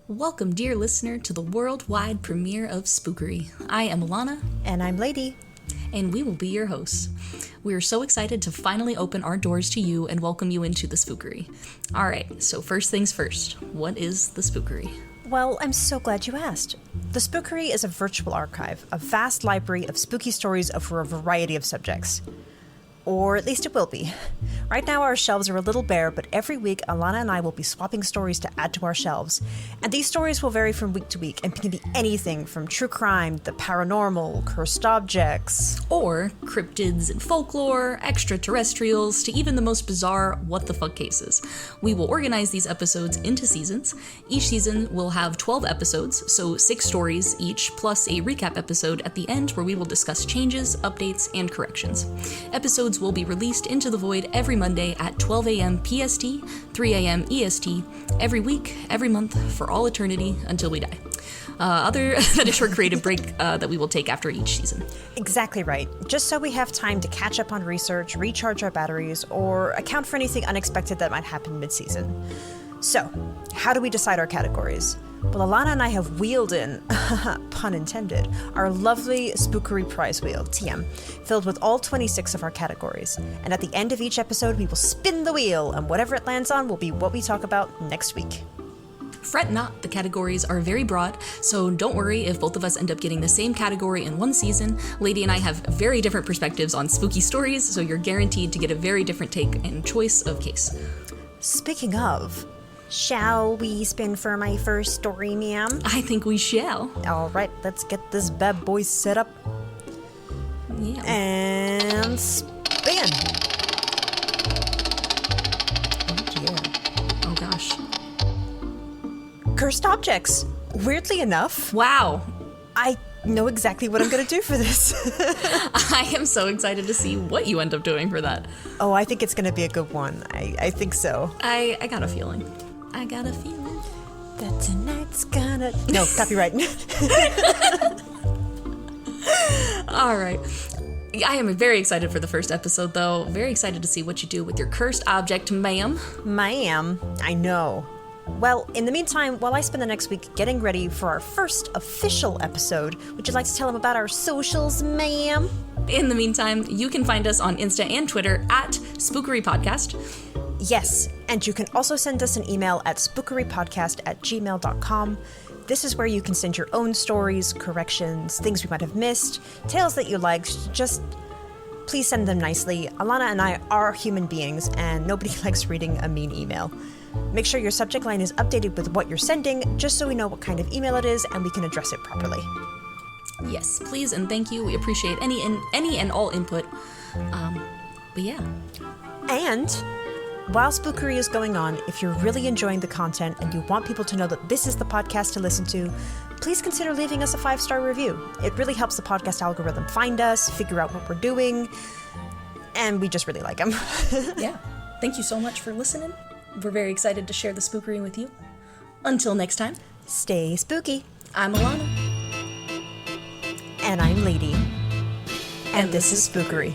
Welcome, dear listener, to the worldwide premiere of Spookery. I am Alana. And I'm Lady. And we will be your hosts. We are so excited to finally open our doors to you and welcome you into the Spookery. Alright, so first things first, what is the Spookery? Well, I'm so glad you asked. The Spookery is a virtual archive, a vast library of spooky stories over a variety of subjects. Or at least it will be. Right now our shelves are a little bare, but every week Alana and I will be swapping stories to add to our shelves. And these stories will vary from week to week and can be anything from true crime, the paranormal, cursed objects, or cryptids and folklore, extraterrestrials, to even the most bizarre what-the-fuck cases. We will organize these episodes into seasons. Each season will have 12 episodes, so 6 stories each, plus a recap episode at the end where we will discuss changes, updates, and corrections. Episodes will be released into the void every Monday at 12 a.m. PST, 3 a.m. EST, every week, every month, for all eternity, until we die. Other than a short creative break that we will take after each season. Exactly right. Just so we have time to catch up on research, recharge our batteries, or account for anything unexpected that might happen mid-season. So, how do we decide our categories? Well, Alana and I have wheeled in, pun intended, our lovely Spookery prize wheel, TM, filled with all 26 of our categories. And at the end of each episode, we will spin the wheel, and whatever it lands on will be what we talk about next week. Fret not, the categories are very broad, so don't worry if both of us end up getting the same category in one season. Lady and I have very different perspectives on spooky stories, so you're guaranteed to get a very different take and choice of case. Speaking of, shall we spin for my first story, ma'am? I think we shall. All right, let's get this bad boy set up. Yeah. And spin. Oh dear. Oh gosh. Cursed objects. Weirdly enough, Wow. I know exactly what I'm going to do for this. I am so excited to see what you end up doing for that. Oh, I think it's going to be a good one. I think so. I got a feeling. That tonight's gonna... No, copyright. All right. I am very excited for the first episode, though. Very excited to see what you do with your cursed object, ma'am. Ma'am, I know. Well, in the meantime, while I spend the next week getting ready for our first official episode, would you like to tell them about our socials, ma'am? In the meantime, you can find us on Insta and Twitter at SpookeryPodcast. Yes, and you can also send us an email at SpookeryPodcast@gmail.com. This is where you can send your own stories, corrections, things we might have missed, tales that you liked. Just please send them nicely. Alana and I are human beings, and nobody likes reading a mean email. Make sure your subject line is updated with what you're sending, just so we know what kind of email it is and we can address it properly. Yes, please and thank you. We appreciate any and all input. But yeah. And while Spookery is going on, if you're really enjoying the content and you want people to know that this is the podcast to listen to, please consider leaving us a 5-star review. It really helps the podcast algorithm find us, figure out what we're doing, and we just really like them. Yeah. Thank you so much for listening. We're very excited to share the Spookery with you. Until next time, Stay spooky. I'm Alana. And I'm Lady. And this is Spookery.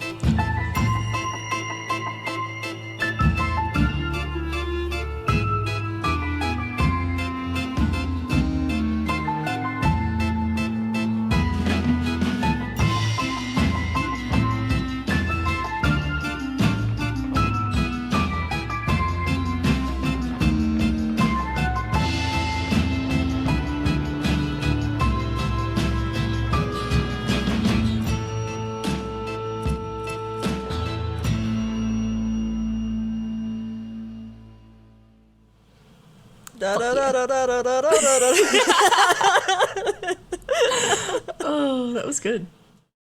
Oh, that was good.